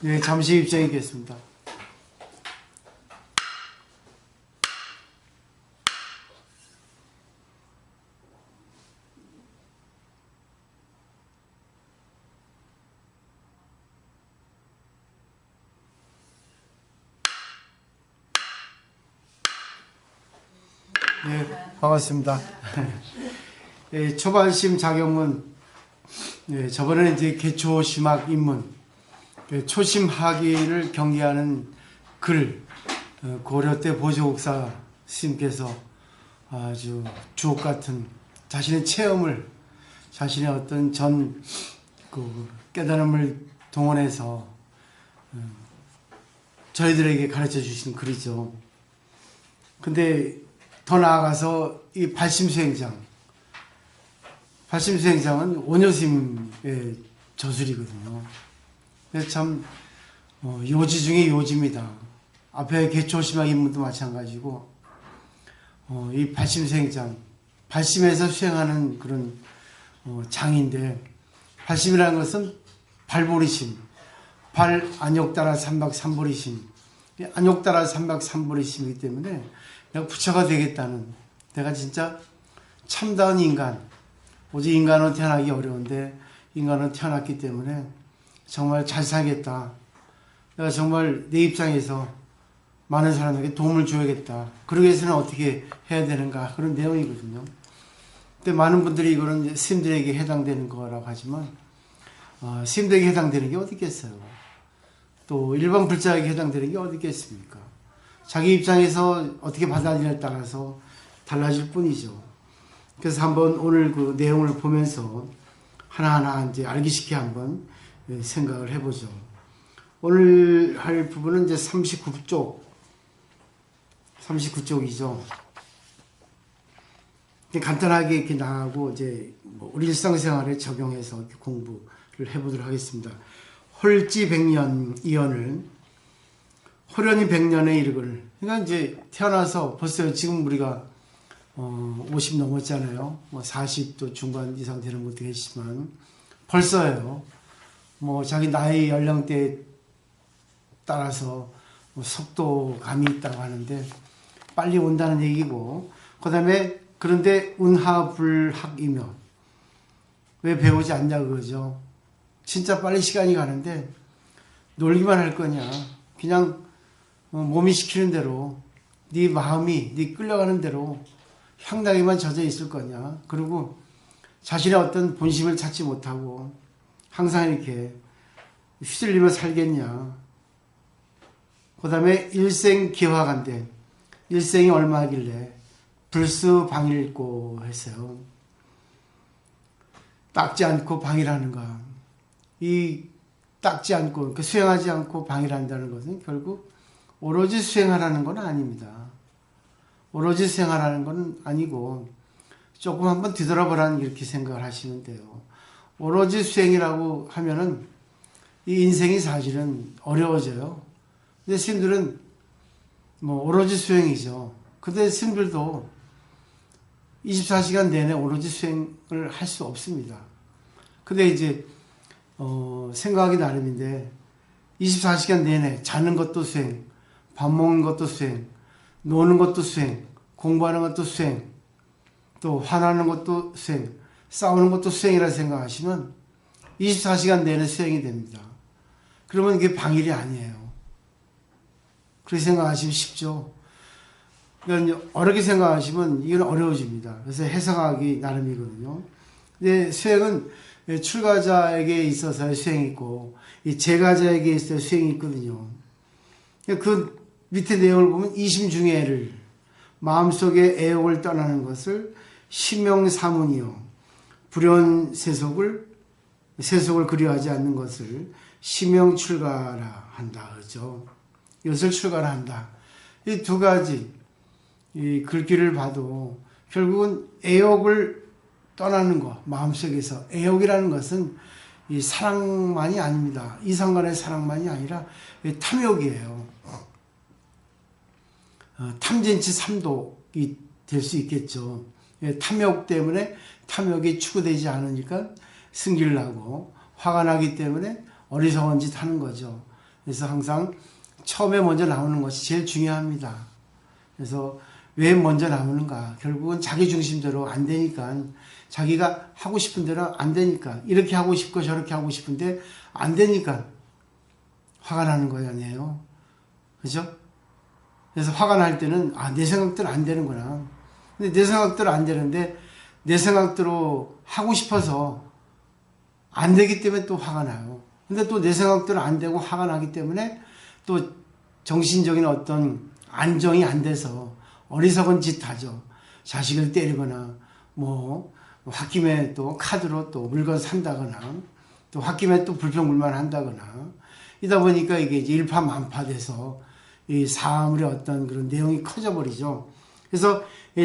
네, 잠시 입장이겠습니다. 네, 반갑습니다. 네, 초반심 자격문, 네, 저번에는 이제 기초 심학 입문, 초심 하기를 경계하는 글, 고려 때 보조국사 스님께서 아주 주옥 같은 자신의 체험을, 자신의 어떤 깨달음을 동원해서 저희들에게 가르쳐 주신 글이죠. 근데 더 나아가서 이 발심수행장은 원효스님의 저술이거든요. 그래서 참 요지 중에 요지입니다. 앞에 개초심학 입문도 마찬가지고 이 발심수행장, 발심에서 수행하는 그런 장인데, 발심이라는 것은 발보리심, 발 안욕따라 삼박 삼보리심, 안욕따라 삼박 삼보리심이기 때문에 내가 부처가 되겠다는, 내가 진짜 참다운 인간, 오직 인간은 태어나기 어려운데 인간은 태어났기 때문에 정말 잘 살겠다, 내가 정말 내 입장에서 많은 사람에게 도움을 줘야겠다, 그러기 위해서는 어떻게 해야 되는가, 그런 내용이거든요. 근데 많은 분들이 이거는 스님들에게 해당되는 거라고 하지만 스님들에게 해당되는 게 어디 있겠어요. 또 일반 불자에게 해당되는 게 어디 있겠습니까. 자기 입장에서 어떻게 받아들이냐에 따라서 달라질 뿐이죠. 그래서 한번 오늘 그 내용을 보면서 하나하나 이제 알기 쉽게 한번 생각을 해보죠. 오늘 할 부분은 이제 39쪽이죠. 간단하게 이렇게 나가고 이제 우리 일상생활에 적용해서 이렇게 공부를 해보도록 하겠습니다. 홀지 백년 이언을, 호련히 100년에 이르거늘. 그러니까 이제 태어나서 벌써 지금 우리가 50 넘었잖아요. 40도 중반 이상 되는 것도 계시지만 벌써요. 자기 나이 연령대에 따라서 속도감이 있다고 하는데 빨리 온다는 얘기고, 그 다음에 그런데 운하불학이며 왜 배우지 않냐 그러죠. 진짜 빨리 시간이 가는데 놀기만 할 거냐, 그냥 몸이 시키는 대로, 네 마음이 네 끌려가는 대로 향락에만 젖어 있을 거냐, 그리고 자신의 어떤 본심을 찾지 못하고 항상 이렇게 휘둘리며 살겠냐. 그 다음에 일생기화간대, 일생이 얼마길래 불수방일고 했어요. 닦지 않고 방일하는가. 이 닦지 않고, 수행하지 않고 방일한다는 것은 결국 오로지 수행하라는 건 아닙니다. 오로지 수행하라는 건 아니고 조금 한번 뒤돌아보라는, 이렇게 생각을 하시면 돼요. 오로지 수행이라고 하면은 이 인생이 사실은 어려워져요. 근데 스님들은 오로지 수행이죠. 근데 스님들도 24시간 내내 오로지 수행을 할 수 없습니다. 근데 이제 생각하기 나름인데 24시간 내내 자는 것도 수행, 밥 먹는 것도 수행, 노는 것도 수행, 공부하는 것도 수행, 또 화나는 것도 수행, 싸우는 것도 수행이라 생각하시면 24시간 내내 수행이 됩니다. 그러면 이게 방일이 아니에요. 그렇게 생각하시면 쉽죠. 그러니까 어렵게 생각하시면 이건 어려워집니다. 그래서 해석하기 나름이거든요. 근데 수행은 출가자에게 있어서의 수행이 있고, 이 제가자에게 있어서 수행이 있거든요. 그 밑에 내용을 보면 이심중애를, 마음속의 애욕을 떠나는 것을 심명사문이요, 불연 세속을 그리워하지 않는 것을 심명출가라 한다 그러죠. 이것을 출가라 한다. 이 두 가지 이 글귀를 봐도 결국은 애욕을 떠나는 것, 마음속에서. 애욕이라는 것은 이 사랑만이 아닙니다. 이성간의 사랑만이 아니라 탐욕이에요. 탐진치 삼독이 될 수 있겠죠. 탐욕 때문에 탐욕이 추구되지 않으니까 승기를 하고, 화가 나기 때문에 어리석은 짓 하는 거죠. 그래서 항상 처음에 먼저 나오는 것이 제일 중요합니다. 그래서 왜 먼저 나오는가? 결국은 자기 중심대로 안 되니까, 자기가 하고 싶은 대로 안 되니까, 이렇게 하고 싶고 저렇게 하고 싶은데 안 되니까 화가 나는 거예요, 아니에요? 그죠? 그래서 화가 날 때는 내 생각대로 안 되는구나. 근데 내 생각대로 안 되는데 내 생각대로 하고 싶어서 안 되기 때문에 또 화가 나요. 근데 또 내 생각대로 안 되고 화가 나기 때문에 또 정신적인 어떤 안정이 안 돼서 어리석은 짓 하죠. 자식을 때리거나 홧김에 또 카드로 또 물건 산다거나 또 홧김에 또 불평불만 한다거나 이다 보니까 이게 이제 일파만파돼서 이 사물의 어떤 그런 내용이 커져버리죠. 그래서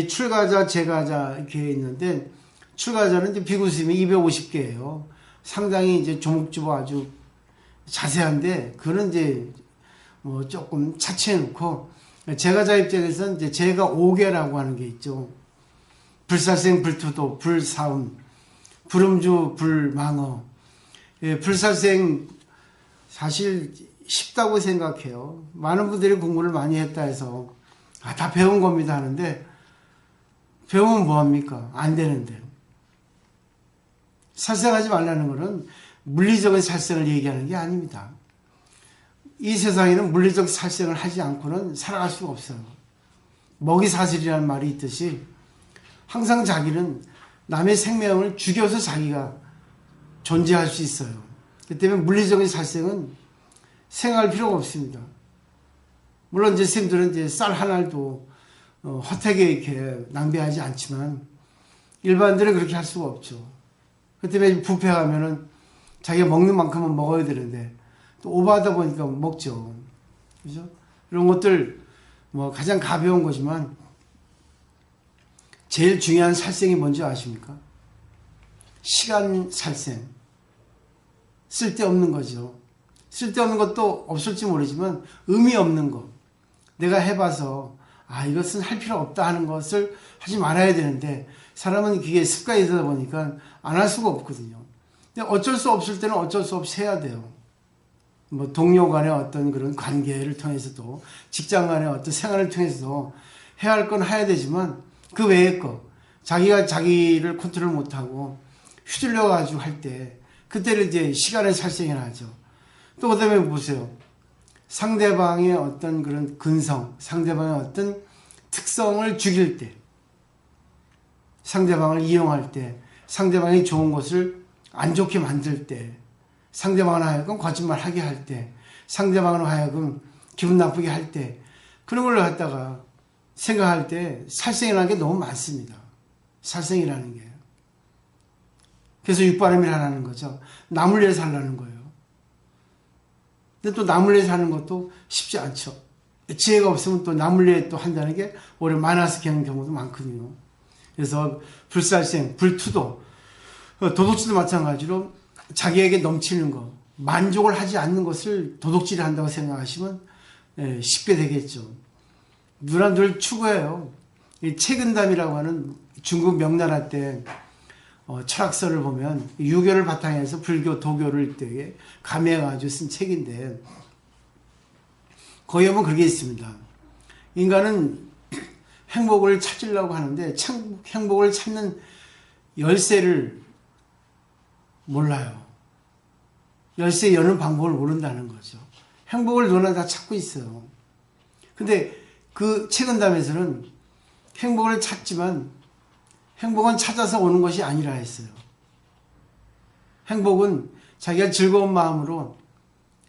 출가자, 제가자 이렇게 있는데, 출가자는 이제 비구스님이 250개예요. 상당히 이제 조목조목 아주 자세한데, 그거는 이제 조금 차치해 놓고, 제가자 입장에서는 이제 제가 5개라고 하는 게 있죠. 불살생, 불투도, 불사음, 불음주, 불망어. 불살생 사실 쉽다고 생각해요. 많은 분들이 공부를 많이 했다 해서 다 배운 겁니다 하는데, 배우면 뭐합니까? 안 되는데. 살생하지 말라는 것은 물리적인 살생을 얘기하는 게 아닙니다. 이 세상에는 물리적 살생을 하지 않고는 살아갈 수가 없어요. 먹이사슬이라는 말이 있듯이 항상 자기는 남의 생명을 죽여서 자기가 존재할 수 있어요. 그 때문에 물리적인 살생은 생각할 필요가 없습니다. 물론 이제 스님들은 이제 쌀 한 알도 헛되게 이렇게 낭비하지 않지만 일반인들은 그렇게 할 수가 없죠. 그 때문에 뷔페 가면은 자기가 먹는 만큼은 먹어야 되는데 또 오버하다 보니까 먹죠. 그죠? 이런 것들 가장 가벼운 거지만 제일 중요한 살생이 뭔지 아십니까? 시간 살생. 쓸데없는 거죠. 쓸데없는 것도 없을지 모르지만 의미 없는 것. 내가 해봐서 이것은 할 필요 없다 하는 것을 하지 말아야 되는데 사람은 그게 습관이 되다 보니까 안 할 수가 없거든요. 근데 어쩔 수 없을 때는 어쩔 수 없이 해야 돼요. 동료 간의 어떤 그런 관계를 통해서도 직장 간의 어떤 생활을 통해서도 해야 할 건 해야 되지만 그 외의 거 자기가 자기를 컨트롤 못하고 휘둘려 가지고 할 때 그때를 이제 시간의 살생이 나죠. 또 그다음에 보세요. 상대방의 어떤 그런 근성, 상대방의 어떤 특성을 죽일 때, 상대방을 이용할 때, 상대방이 좋은 것을 안 좋게 만들 때, 상대방을 하여금 거짓말하게 할 때, 상대방을 하여금 기분 나쁘게 할 때, 그런 걸 갖다가 생각할 때 살생이라는 게 너무 많습니다. 살생이라는 게. 그래서 육바람이라는 거죠. 남을 위해 살라는 거예요. 근데 또 남을 위해 사는 것도 쉽지 않죠. 지혜가 없으면 또 남을 위해 또 한다는 게 오히려 마이너스 되는 경우도 많거든요. 그래서 불살생, 불투도, 도둑질도 마찬가지로 자기에게 넘치는 것, 만족을 하지 않는 것을 도둑질을 한다고 생각하시면 쉽게 되겠죠. 누구나 늘 추구해요. 이 채근담이라고 하는 중국 명나라 때 철학서를 보면 유교를 바탕에 해서 불교, 도교를 되게 감해가지고 쓴 책인데 거기 보면 그게 있습니다. 인간은 행복을 찾으려고 하는데 행복을 찾는 열쇠를 몰라요. 열쇠 여는 방법을 모른다는 거죠. 행복을 누구나 다 찾고 있어요. 근데 그 채근담에서는 행복을 찾지만 행복은 찾아서 오는 것이 아니라 했어요. 행복은 자기가 즐거운 마음으로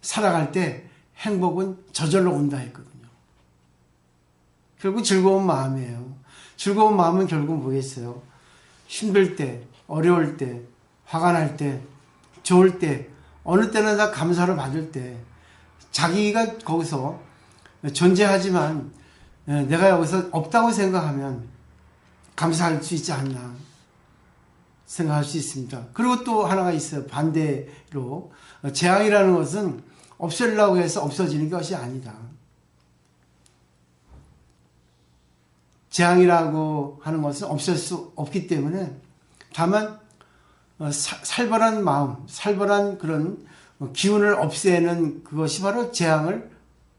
살아갈 때 행복은 저절로 온다 했거든요. 결국 즐거운 마음이에요. 즐거운 마음은 결국 뭐겠어요? 힘들 때, 어려울 때, 화가 날 때, 좋을 때, 어느 때나 다 감사를 받을 때 자기가 거기서 존재하지만 내가 여기서 없다고 생각하면 감사할 수 있지 않나 생각할 수 있습니다. 그리고 또 하나가 있어요. 반대로 재앙이라는 것은 없애려고 해서 없어지는 것이 아니다. 재앙이라고 하는 것은 없앨 수 없기 때문에 다만 살벌한 마음, 살벌한 그런 기운을 없애는 그것이 바로 재앙을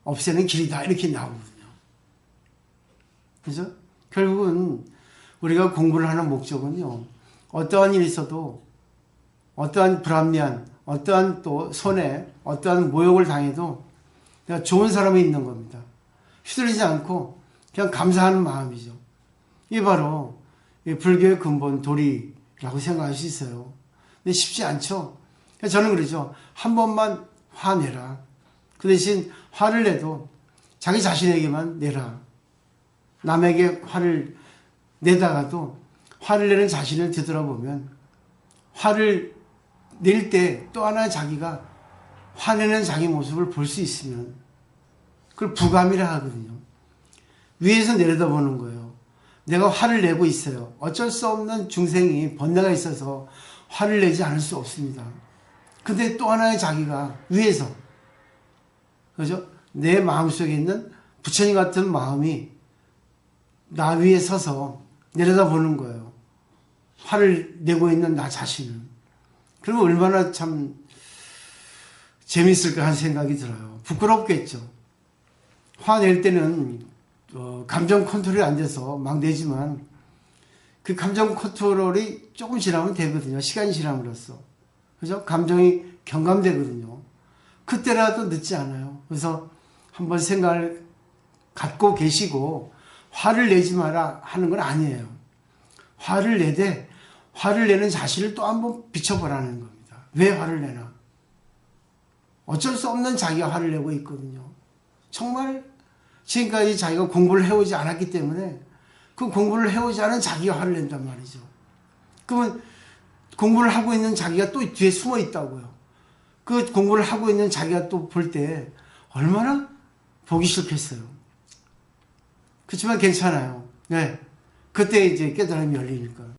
없애는 길이다. 이렇게 나오거든요. 그죠? 결국은 우리가 공부를 하는 목적은요, 어떠한 일이 있어도, 어떠한 불합리한, 어떠한 또 손해, 어떠한 모욕을 당해도 내가 좋은 사람이 있는 겁니다. 휘둘리지 않고 그냥 감사하는 마음이죠. 이게 바로 불교의 근본 도리라고 생각할 수 있어요. 근데 쉽지 않죠. 저는 그러죠. 한 번만 화내라. 그 대신 화를 내도 자기 자신에게만 내라. 남에게 화를 내다가도 화를 내는 자신을 되돌아보면 화를 낼 때 또 하나 자기가 화내는 자기 모습을 볼 수 있으면 그걸 부감이라 하거든요. 위에서 내려다보는 거예요. 내가 화를 내고 있어요. 어쩔 수 없는 중생이 번뇌가 있어서 화를 내지 않을 수 없습니다. 근데 또 하나의 자기가 위에서, 그죠? 내 마음속에 있는 부처님 같은 마음이 나 위에 서서 내려다보는 거예요. 화를 내고 있는 나 자신을. 그러면 얼마나 참 재밌을까 하는 생각이 들어요. 부끄럽겠죠. 화낼 때는 감정 컨트롤이 안 돼서 막 내지만 그 감정 컨트롤이 조금 지나면 되거든요. 시간이 지남으로써. 그죠? 감정이 경감되거든요. 그때라도 늦지 않아요. 그래서 한번 생각을 갖고 계시고 화를 내지 마라 하는 건 아니에요. 화를 내되 화를 내는 자신을 또 한번 비춰보라는 겁니다. 왜 화를 내나? 어쩔 수 없는 자기가 화를 내고 있거든요. 정말 지금까지 자기가 공부를 해오지 않았기 때문에 그 공부를 해오지 않은 자기가 화를 낸단 말이죠. 그러면 공부를 하고 있는 자기가 또 뒤에 숨어 있다고요. 그 공부를 하고 있는 자기가 또 볼 때 얼마나 보기 싫겠어요. 그렇지만 괜찮아요. 네. 그때 이제 깨달음이 열리니까.